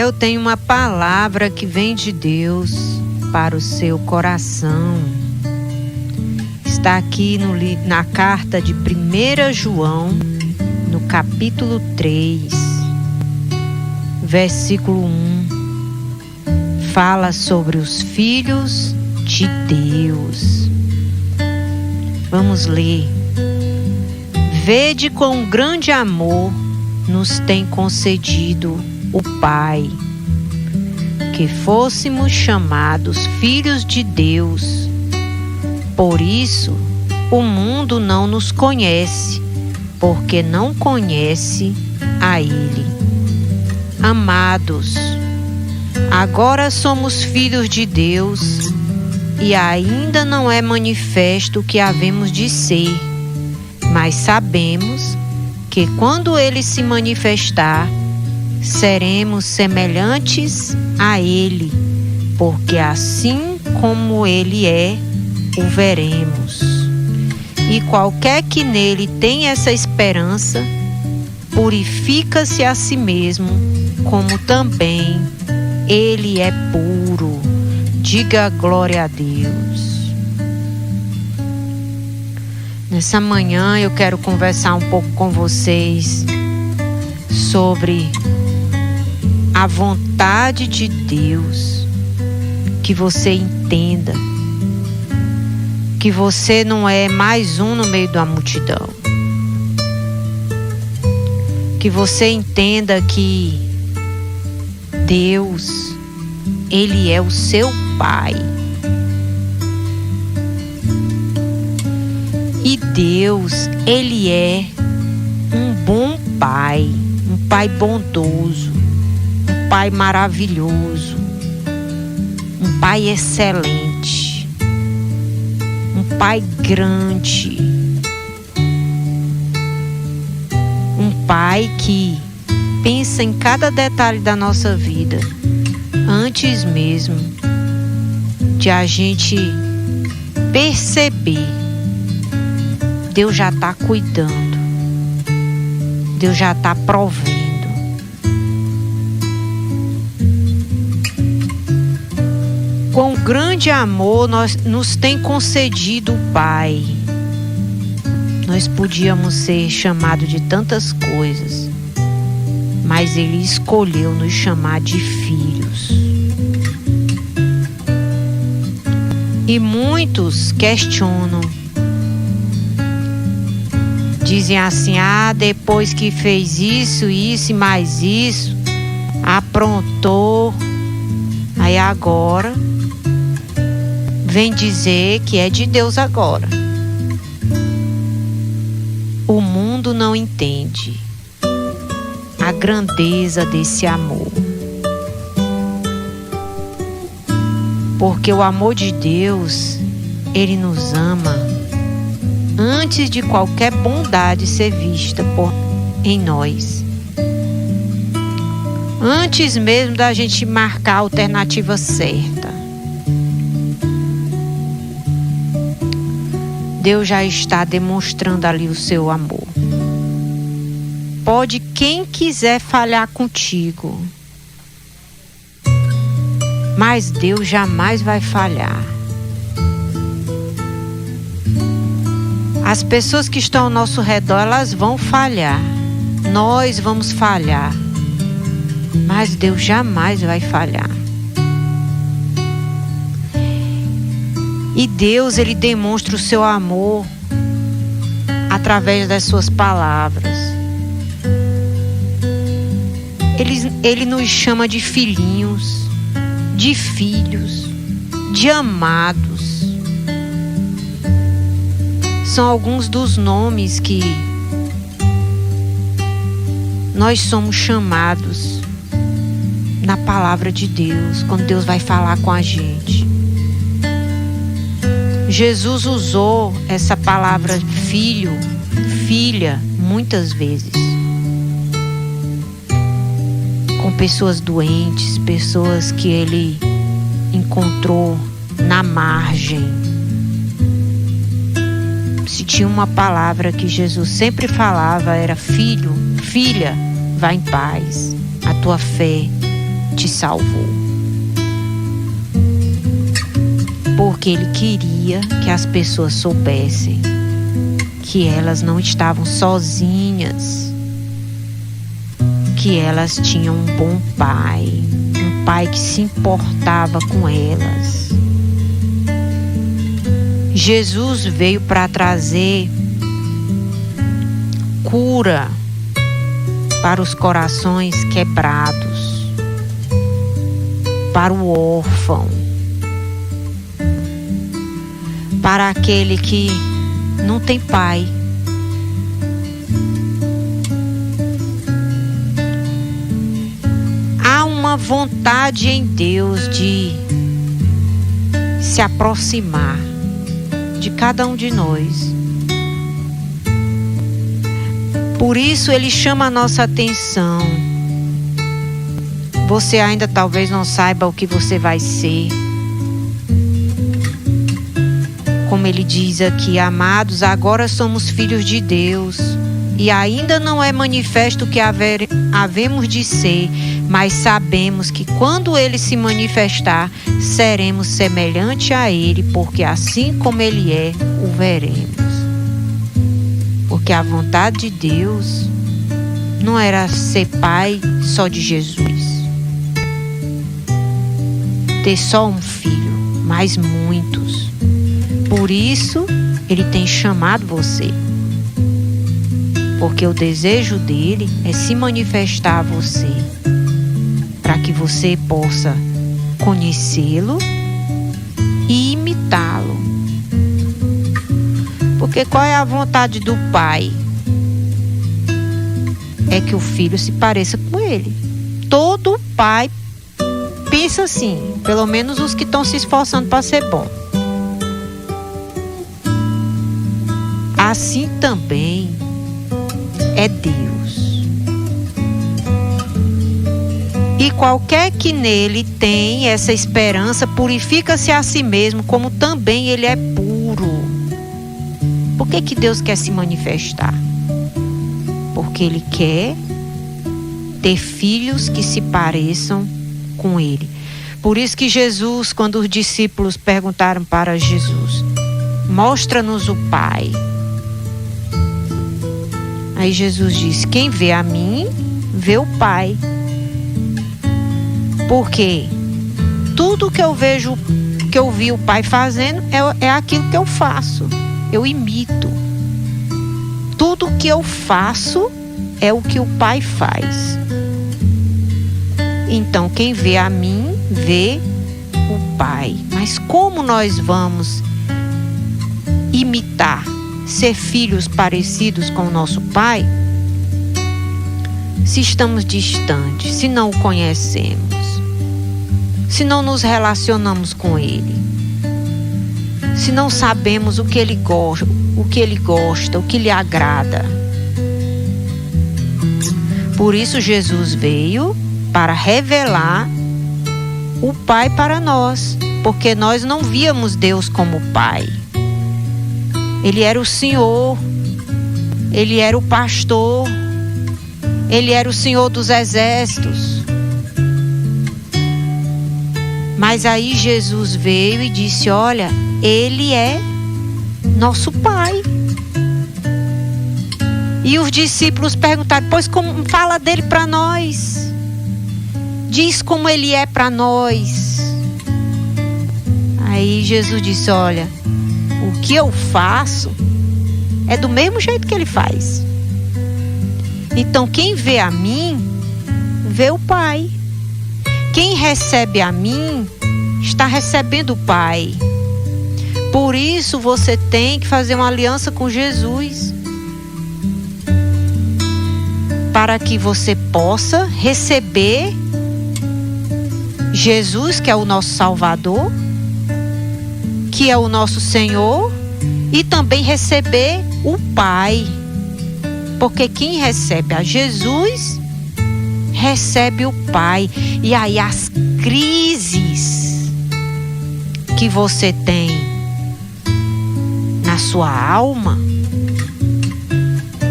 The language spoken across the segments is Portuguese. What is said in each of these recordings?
eu tenho uma palavra que vem de Deus para o seu coração. Está aqui na carta de 1 João, no capítulo 3, versículo 1. Fala sobre os filhos de Deus. Vamos ler. Vede quão grande amor nos tem concedido o Pai, que fôssemos chamados filhos de Deus. Por isso, o mundo não nos conhece, porque não conhece a Ele. Amados, agora somos filhos de Deus e ainda não é manifesto o que havemos de ser, mas sabemos que quando Ele se manifestar, seremos semelhantes a Ele, porque assim como Ele é, o veremos. E qualquer que nele tem essa esperança, purifica-se a si mesmo, como também Ele é puro. Diga glória a Deus. Nessa manhã eu quero conversar um pouco com vocês sobre a vontade de Deus, que você entenda que você não é mais um no meio da multidão, que você entenda que Deus, Ele é o seu Pai, e Deus, Ele é um bom Pai, um Pai bondoso, um Pai maravilhoso, um Pai excelente, um Pai grande, um Pai que pensa em cada detalhe da nossa vida, antes mesmo de a gente perceber. Deus já está cuidando, Deus já está provendo. Quão grande amor nos tem concedido o Pai. Nós podíamos ser chamados de tantas coisas, mas Ele escolheu nos chamar de filhos. E muitos questionam, dizem assim: depois que fez isso e mais isso, aprontou, aí agora vem dizer que é de Deus agora. O mundo não entende a grandeza desse amor, porque o amor de Deus, Ele nos ama antes de qualquer bondade ser vista em nós. Antes mesmo da gente marcar a alternativa certa, Deus já está demonstrando ali o seu amor. Pode quem quiser falhar contigo, mas Deus jamais vai falhar. As pessoas que estão ao nosso redor, elas vão falhar. Nós vamos falhar. Mas Deus jamais vai falhar. E Deus, Ele demonstra o seu amor através das suas palavras. Ele nos chama de filhinhos, de filhos, de amados. São alguns dos nomes que nós somos chamados na palavra de Deus, quando Deus vai falar com a gente. Jesus usou essa palavra filho, filha, muitas vezes, com pessoas doentes, pessoas que Ele encontrou na margem. Se tinha uma palavra que Jesus sempre falava, era: filho, filha, vá em paz, a tua fé te salvou. Porque Ele queria que as pessoas soubessem que elas não estavam sozinhas, que elas tinham um bom pai, um pai que se importava com elas. Jesus veio para trazer cura para os corações quebrados, para o órfão, para aquele que não tem pai. Há uma vontade em Deus de se aproximar de cada um de nós. Por isso Ele chama a nossa atenção. Você ainda talvez não saiba o que você vai ser. Como Ele diz aqui: amados, agora somos filhos de Deus, e ainda não é manifesto o que havemos de ser, mas sabemos que quando Ele se manifestar, seremos semelhante a Ele, porque assim como Ele é, o veremos. Porque a vontade de Deus não era ser pai só de Jesus, ter só um filho, mas muitos. Por isso, Ele tem chamado você. Porque o desejo dele é se manifestar a você, para que você possa conhecê-lo e imitá-lo. Porque qual é a vontade do Pai? É que o filho se pareça com ele. Todo pai pensa assim, pelo menos os que estão se esforçando para ser bom. Assim também é Deus. E qualquer que nele tem essa esperança purifica-se a si mesmo, como também ele é puro. Por que Deus quer se manifestar? Porque Ele quer ter filhos que se pareçam com Ele. Por isso que Jesus, quando os discípulos perguntaram para Jesus: mostra-nos o Pai. Aí Jesus disse: quem vê a mim, vê o Pai. Porque tudo que eu vejo, que eu vi o Pai fazendo, é aquilo que eu faço. Eu imito. Tudo que eu faço é o que o Pai faz. Então, quem vê a mim, vê o Pai. Mas como nós vamos imitar, ser filhos parecidos com o nosso Pai, se estamos distantes, se não o conhecemos, se não nos relacionamos com Ele, se não sabemos o que Ele gosta, o que lhe agrada? Por isso Jesus veio para revelar o Pai para nós, porque nós não víamos Deus como Pai. Ele era o Senhor, Ele era o pastor, Ele era o Senhor dos exércitos. Mas aí Jesus veio e disse: olha, Ele é nosso Pai. E os discípulos perguntaram: pois como fala dele para nós? Diz como Ele é para nós. Aí Jesus disse: olha, o que eu faço é do mesmo jeito que Ele faz. Então quem vê a mim, vê o Pai. Quem recebe a mim, está recebendo o Pai. Por isso você tem que fazer uma aliança com Jesus, para que você possa receber Jesus, que é o nosso Salvador, que é o nosso Senhor, e também receber o Pai. Porque quem recebe a Jesus, recebe o Pai. E aí as crises que você tem na sua alma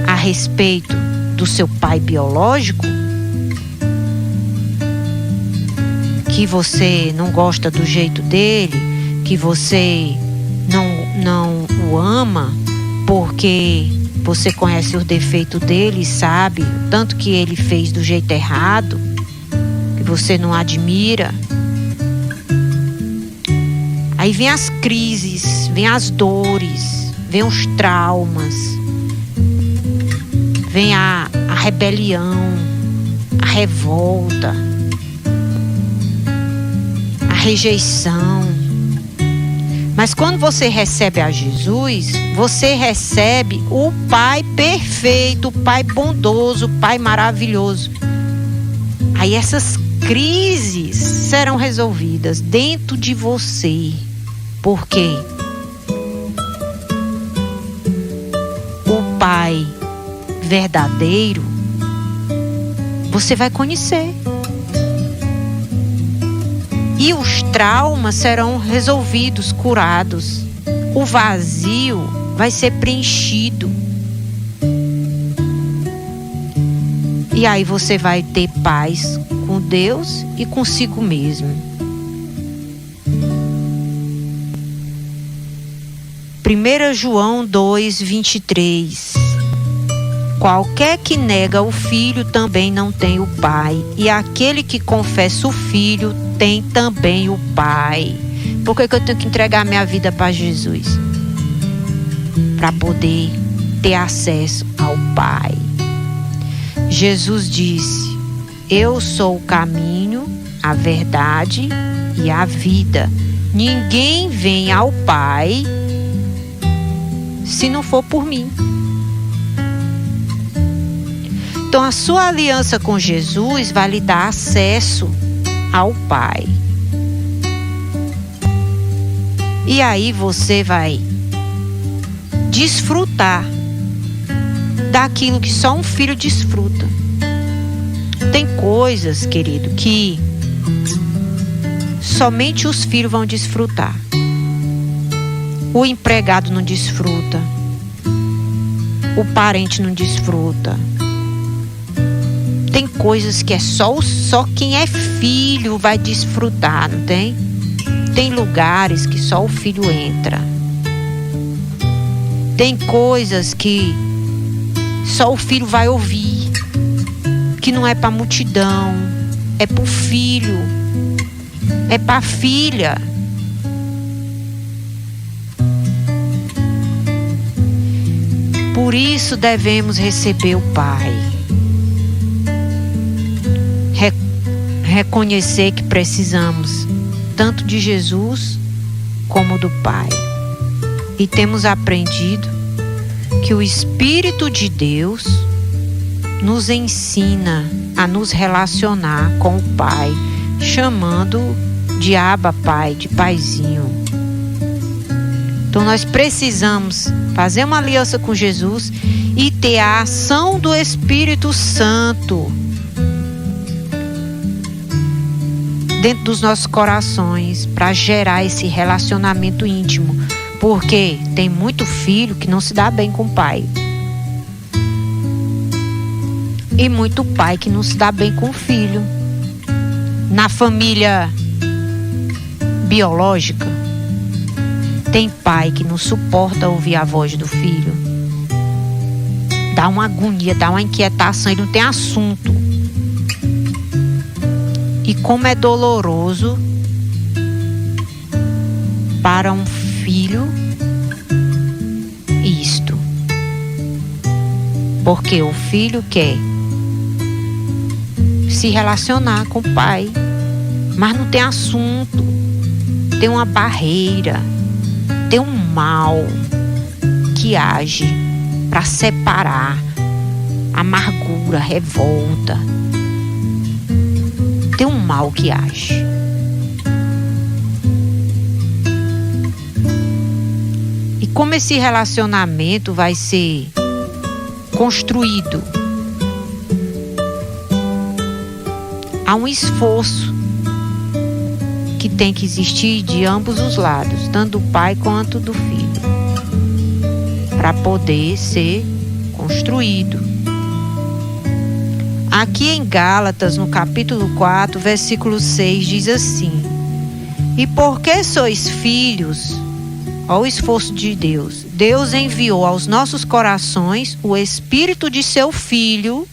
a respeito do seu pai biológico, que você não gosta do jeito dele, que você não o ama, porque você conhece os defeitos dele e sabe o tanto que ele fez do jeito errado, que você não admira. Aí vem as crises, vem as dores, vem os traumas, vem a rebelião, a revolta, a rejeição. Mas quando você recebe a Jesus, você recebe o Pai perfeito, o Pai bondoso, o Pai maravilhoso. Aí essas crises serão resolvidas dentro de você. Por quê? O Pai verdadeiro você vai conhecer. E os traumas serão resolvidos, curados. O vazio vai ser preenchido. E aí você vai ter paz com Deus e consigo mesmo. 1 João 2:23. Qualquer que nega o Filho também não tem o Pai, e aquele que confessa o Filho tem também o Pai. Por que eu tenho que entregar minha vida para Jesus? Para poder ter acesso ao Pai. Jesus disse: eu sou o caminho, a verdade e a vida. Ninguém vem ao Pai se não for por mim. Então a sua aliança com Jesus vai lhe dar acesso ao Pai. E aí você vai desfrutar daquilo que só um filho desfruta. Tem coisas, querido, que somente os filhos vão desfrutar. O empregado não desfruta. O parente não desfruta. Tem coisas que é só quem é filho vai desfrutar, não tem? Tem lugares que só o filho entra. Tem coisas que só o filho vai ouvir, que não é para multidão, é para o filho, é para a filha. Por isso devemos receber o Pai. Reconhecer que precisamos tanto de Jesus como do Pai. E temos aprendido que o Espírito de Deus nos ensina a nos relacionar com o Pai, chamando de Abba Pai, de Paizinho. Então nós precisamos fazer uma aliança com Jesus e ter a ação do Espírito Santo dentro dos nossos corações para gerar esse relacionamento íntimo. Porque tem muito filho que não se dá bem com o pai. E muito pai que não se dá bem com o filho. Na família biológica, tem pai que não suporta ouvir a voz do filho. Dá uma agonia, dá uma inquietação, ele não tem assunto. E como é doloroso para um filho isto. Porque o filho quer se relacionar com o pai, mas não tem assunto, tem uma barreira, tem um mal que age para separar, amargura, revolta. Tem um mal que age. E como esse relacionamento vai ser construído? Há um esforço que tem que existir de ambos os lados, tanto do pai quanto do filho, para poder ser construído. Aqui em Gálatas, no capítulo 4, versículo 6, diz assim: E porque sois filhos, olha o esforço de Deus. Deus enviou aos nossos corações o Espírito de seu Filho,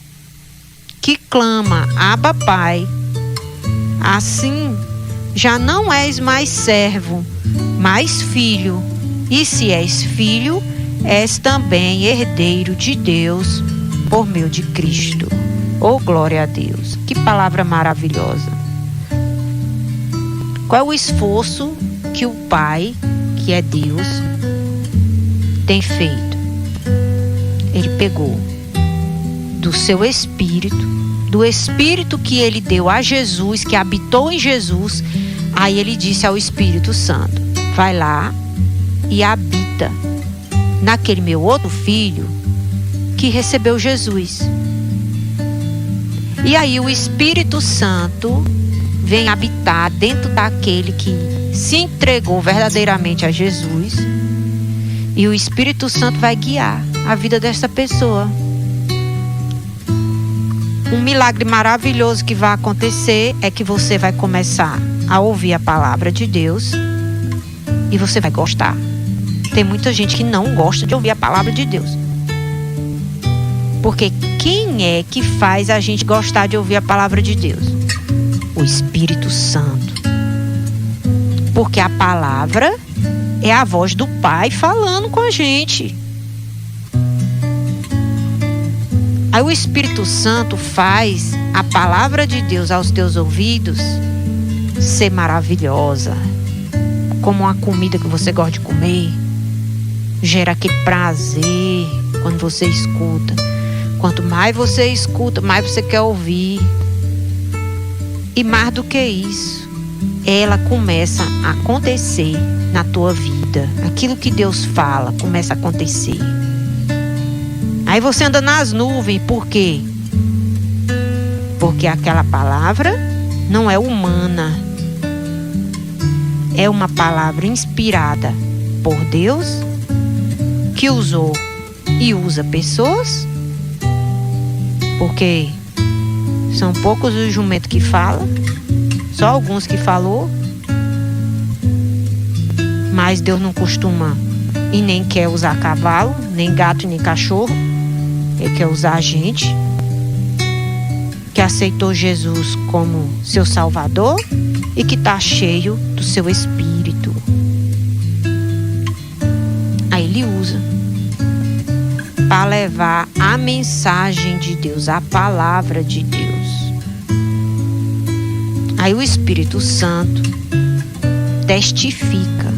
que clama, Abba, Pai. Assim, já não és mais servo, mas filho. E se és filho, és também herdeiro de Deus por meio de Cristo. Oh, glória a Deus! Que palavra maravilhosa! Qual é o esforço que o Pai, que é Deus, tem feito? Ele pegou do seu Espírito, do Espírito que ele deu a Jesus, que habitou em Jesus. Aí ele disse ao Espírito Santo: vai lá e habita naquele meu outro filho que recebeu Jesus. E aí o Espírito Santo vem habitar dentro daquele que se entregou verdadeiramente a Jesus. E o Espírito Santo vai guiar a vida dessa pessoa. Um milagre maravilhoso que vai acontecer é que você vai começar a ouvir a palavra de Deus e você vai gostar. Tem muita gente que não gosta de ouvir a palavra de Deus. Porque quem é que faz a gente gostar de ouvir a palavra de Deus? O Espírito Santo. Porque a palavra é a voz do Pai falando com a gente. Aí o Espírito Santo faz a palavra de Deus aos teus ouvidos ser maravilhosa. Como uma comida que você gosta de comer. Gera aquele prazer quando você escuta. Quanto mais você escuta, mais você quer ouvir. E mais do que isso, ela começa a acontecer na tua vida. Aquilo que Deus fala começa a acontecer. Aí você anda nas nuvens. Por quê? Porque aquela palavra não é humana. É uma palavra inspirada por Deus, que usou e usa pessoas. Porque são poucos os jumentos que falam, só alguns que falou. Mas Deus não costuma e nem quer usar cavalo, nem gato, nem cachorro. Ele quer usar a gente, que aceitou Jesus como seu Salvador e que está cheio do seu Espírito. Aí ele usa para levar a mensagem de Deus, a palavra de Deus. Aí o Espírito Santo testifica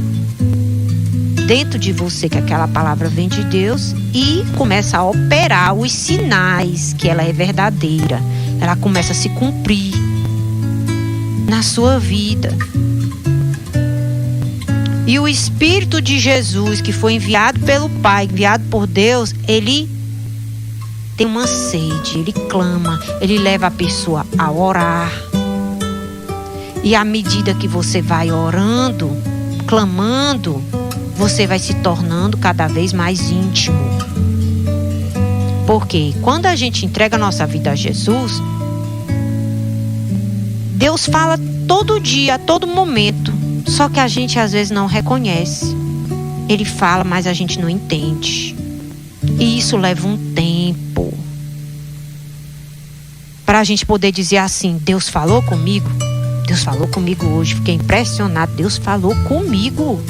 dentro de você que aquela palavra vem de Deus e começa a operar os sinais que ela é verdadeira. Ela começa a se cumprir na sua vida. E o Espírito de Jesus, que foi enviado pelo Pai, enviado por Deus, ele tem uma sede, ele clama, ele leva a pessoa a orar. E à medida que você vai orando, clamando, você vai se tornando cada vez mais íntimo. Porque quando a gente entrega a nossa vida a Jesus, Deus fala todo dia, a todo momento. Só que a gente às vezes não reconhece. Ele fala, mas a gente não entende. E isso leva um tempo para a gente poder dizer assim: Deus falou comigo? Deus falou comigo hoje. Fiquei impressionado. Deus falou comigo.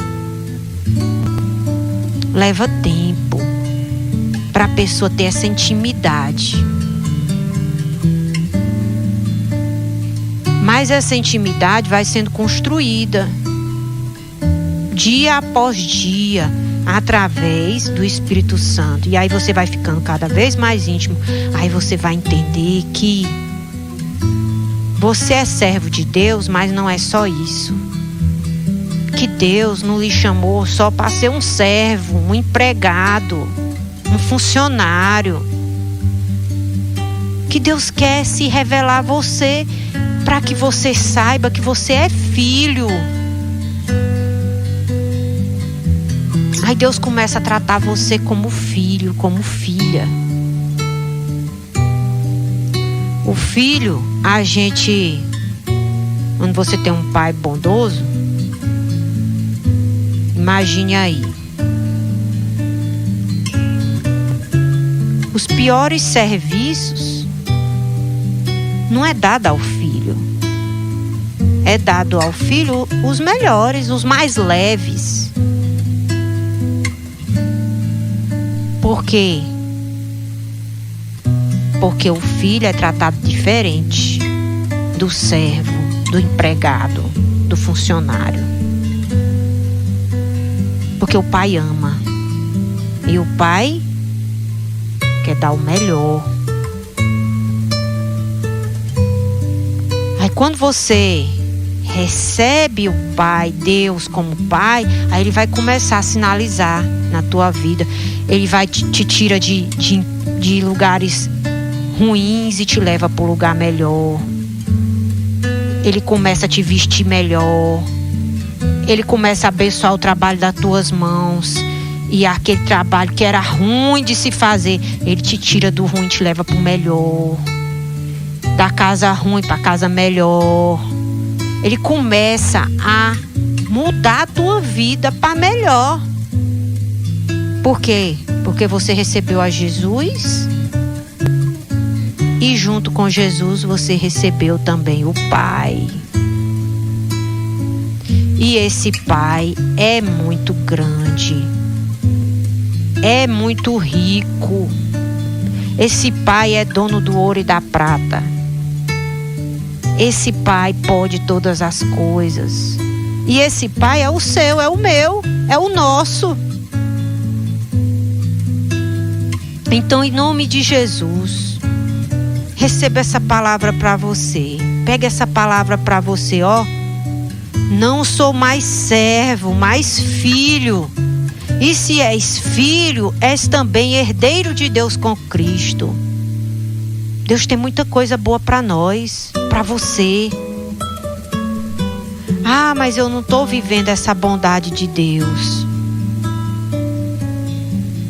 Leva tempo para a pessoa ter essa intimidade. Mas essa intimidade vai sendo construída dia após dia, através do Espírito Santo. E aí você vai ficando cada vez mais íntimo. Aí você vai entender que você é servo de Deus, mas não é só isso. Que Deus não lhe chamou só para ser um servo, um empregado, um funcionário. Que Deus quer se revelar a você para que você saiba que você é filho. Aí Deus começa a tratar você como filho, como filha. O filho, quando você tem um pai bondoso, imagine aí. Os piores serviços não é dado ao filho. É dado ao filho os melhores, os mais leves. Por quê? Porque o filho é tratado diferente do servo, do empregado, do funcionário. Porque o pai ama. E o pai quer dar o melhor. Aí quando você recebe o Pai, Deus como Pai, aí Ele vai começar a sinalizar na tua vida. Ele vai te tira de lugares ruins e te leva para o lugar melhor. Ele começa a te vestir melhor. Ele começa a abençoar o trabalho das tuas mãos. E aquele trabalho que era ruim de se fazer, Ele te tira do ruim e te leva para o melhor. Da casa ruim para a casa melhor. Ele começa a mudar a tua vida para melhor. Por quê? Porque você recebeu a Jesus e junto com Jesus você recebeu também o Pai. E esse Pai é muito grande, é muito rico. Esse Pai é dono do ouro e da prata. Esse Pai pode todas as coisas. E esse Pai é o seu, é o meu, é o nosso. Então, em nome de Jesus, receba essa palavra para você. Pega essa palavra para você, ó. Não sou mais servo, mais filho. E se és filho, és também herdeiro de Deus com Cristo. Deus tem muita coisa boa para nós, para você. Ah, mas eu não estou vivendo essa bondade de Deus.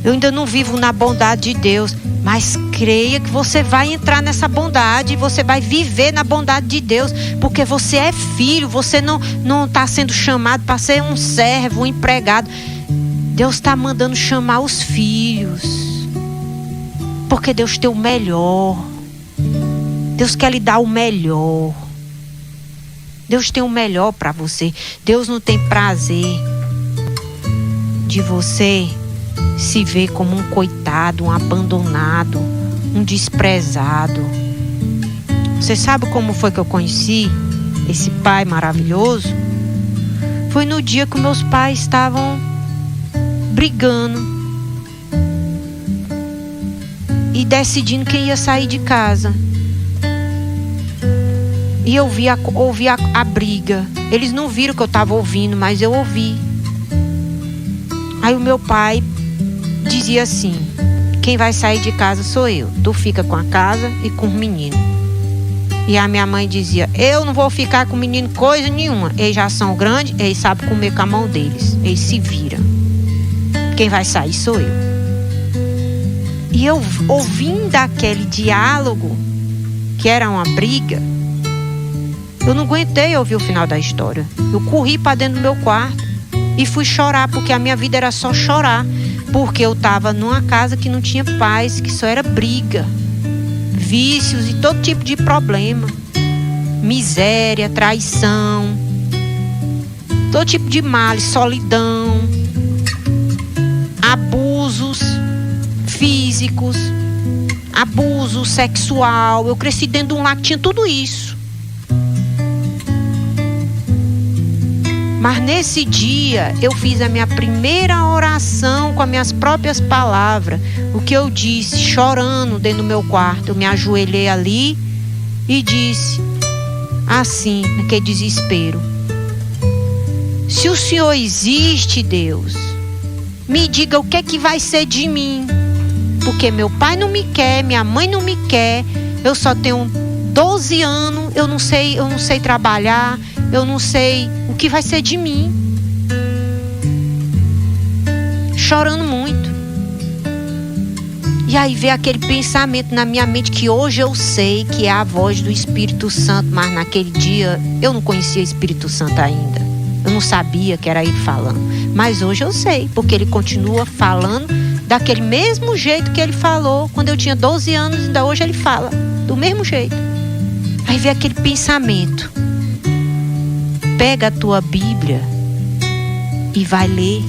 Eu ainda não vivo na bondade de Deus. Mas creia que você vai entrar nessa bondade. Você vai viver na bondade de Deus. Porque você é filho. Você não está sendo chamado para ser um servo, um empregado. Deus está mandando chamar os filhos. Porque Deus tem o melhor. Deus quer lhe dar o melhor. Deus tem o melhor para você. Deus não tem prazer de você se ver como um coitado, um abandonado, um desprezado. Você sabe como foi que eu conheci esse Pai maravilhoso? Foi no dia que meus pais estavam brigando e decidindo quem ia sair de casa. E eu ouvi a briga. Eles não viram que eu estava ouvindo, mas eu ouvi. Aí o meu pai dizia assim: quem vai sair de casa sou eu. Tu fica com a casa e com os meninos. E a minha mãe dizia: eu não vou ficar com o menino coisa nenhuma. Eles já são grandes, eles sabem comer com a mão deles. Eles se viram. Quem vai sair sou eu. E eu ouvindo aquele diálogo, que era uma briga, eu não aguentei ouvir o final da história. Eu corri para dentro do meu quarto e fui chorar, porque a minha vida era só chorar. Porque eu estava numa casa que não tinha paz, que só era briga, vícios e todo tipo de problema. Miséria, traição, todo tipo de males, solidão, abusos físicos, abuso sexual. Eu cresci dentro de um lar que tinha tudo isso. Mas nesse dia eu fiz a minha primeira oração com as minhas próprias palavras. O que eu disse, chorando dentro do meu quarto. Eu me ajoelhei ali e disse assim, naquele desespero: se o Senhor existe, Deus, me diga o que é que vai ser de mim. Porque meu pai não me quer, minha mãe não me quer. Eu só tenho 12 anos, eu não sei trabalhar, eu não sei o que vai ser de mim. Chorando muito. E aí veio aquele pensamento na minha mente que hoje eu sei que é a voz do Espírito Santo, mas naquele dia eu não conhecia o Espírito Santo ainda. Eu não sabia que era ele falando. Mas hoje eu sei, porque ele continua falando daquele mesmo jeito que ele falou quando eu tinha 12 anos, ainda hoje ele fala do mesmo jeito. Aí veio aquele pensamento: pega a tua Bíblia e vai ler.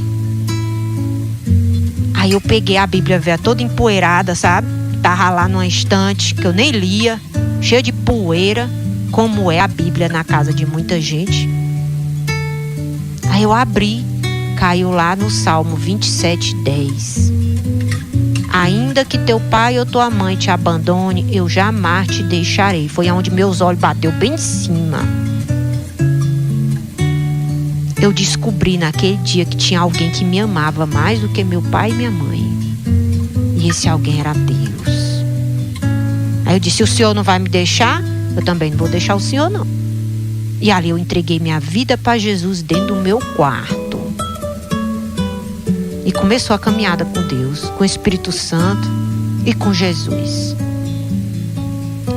Aí eu peguei a Bíblia, veio toda empoeirada, sabe? Tava lá numa estante que eu nem lia, cheia de poeira, como é a Bíblia na casa de muita gente. Aí eu abri, caiu lá no Salmo 27:10. Ainda que teu pai ou tua mãe te abandone, eu jamais te deixarei. Foi onde meus olhos bateu bem em cima. Eu descobri naquele dia que tinha alguém que me amava mais do que meu pai e minha mãe. E esse alguém era Deus. Aí eu disse: o Senhor não vai me deixar? Eu também não vou deixar o Senhor, não. E ali eu entreguei minha vida para Jesus dentro do meu quarto. E começou a caminhada com Deus, com o Espírito Santo e com Jesus.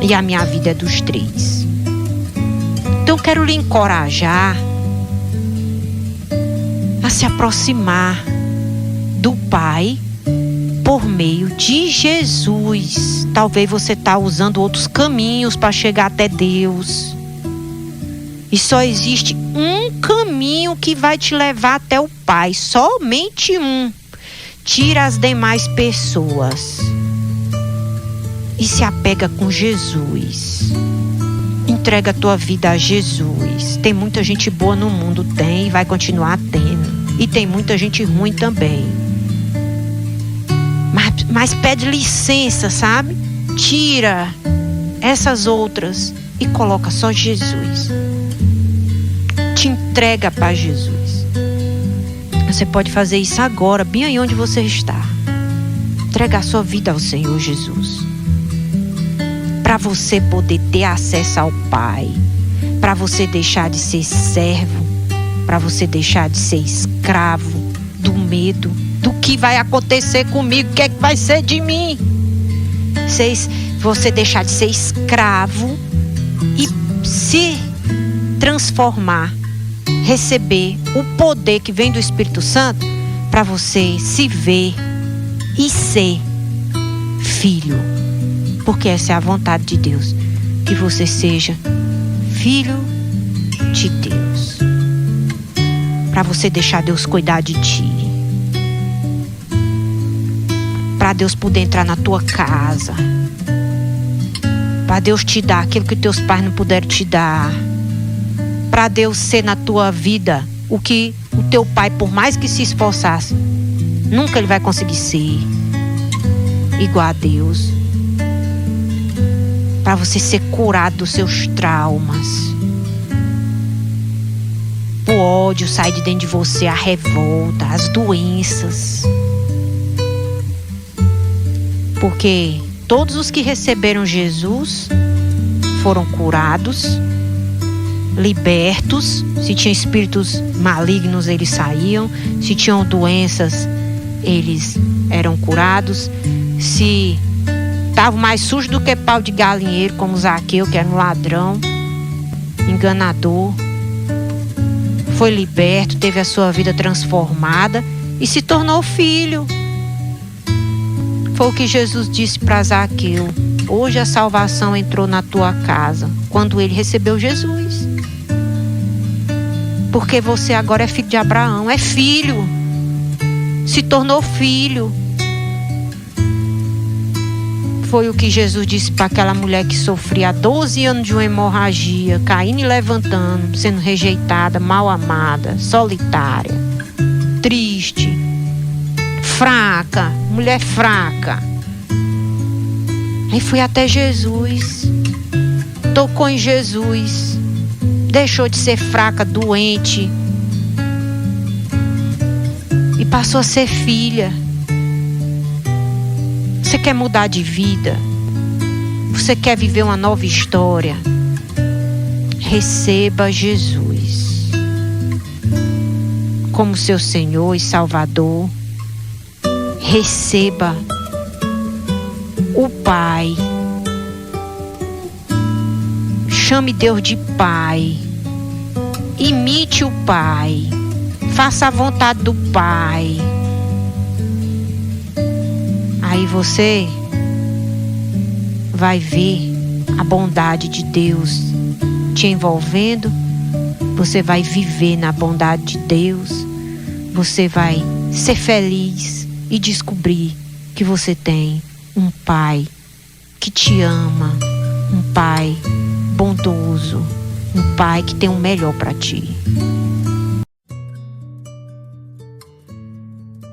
E a minha vida é dos três. Então eu quero lhe encorajar a se aproximar do Pai por meio de Jesus. Talvez você está usando outros caminhos para chegar até Deus. E só existe um caminho que vai te levar até o Pai. Somente um. Tira as demais pessoas e se apega com Jesus. Entrega a tua vida a Jesus. Tem muita gente boa no mundo, tem e vai continuar tendo. E tem muita gente ruim também. Mas pede licença, sabe? Tira essas outras e coloca só Jesus. Te entrega para Jesus. Você pode fazer isso agora, bem aí onde você está. Entregar sua vida ao Senhor Jesus. Para você poder ter acesso ao Pai. Para você deixar de ser servo. Para você deixar de ser escravo do medo. Do que vai acontecer comigo, o que é que vai ser de mim. Você deixar de ser escravo e se transformar. Receber o poder que vem do Espírito Santo para você se ver e ser filho. Porque essa é a vontade de Deus. Que você seja filho de Deus. Para você deixar Deus cuidar de ti. Para Deus poder entrar na tua casa. Para Deus te dar aquilo que teus pais não puderam te dar. Para Deus ser na tua vida o que o teu pai, por mais que se esforçasse, nunca ele vai conseguir ser igual a Deus. Para você ser curado dos seus traumas. O ódio sai de dentro de você, a revolta, as doenças. Porque todos os que receberam Jesus foram curados, libertos. Se tinham espíritos malignos, eles saíam. Se tinham doenças, eles eram curados. Se estavam mais sujos do que pau de galinheiro, como Zaqueu, que era um ladrão, enganador, foi liberto, teve a sua vida transformada e se tornou filho. Foi o que Jesus disse para Zaqueu: hoje a salvação entrou na tua casa, quando ele recebeu Jesus. Porque você agora é filho de Abraão, é filho, se tornou filho. Foi o que Jesus disse para aquela mulher que sofria há 12 anos de uma hemorragia, caindo e levantando, sendo rejeitada, mal amada, solitária, triste, fraca, mulher fraca. Aí foi até Jesus, tocou em Jesus, deixou de ser fraca, doente e passou a ser filha. Você quer mudar de vida? Você quer viver uma nova história? Receba Jesus como seu Senhor e Salvador. Receba o Pai. Chame Deus de Pai. Imite o Pai. Faça a vontade do Pai. Aí você vai ver a bondade de Deus te envolvendo. Você vai viver na bondade de Deus. Você vai ser feliz e descobrir que você tem um Pai que te ama, um Pai bondoso, um Pai que tem o melhor para ti.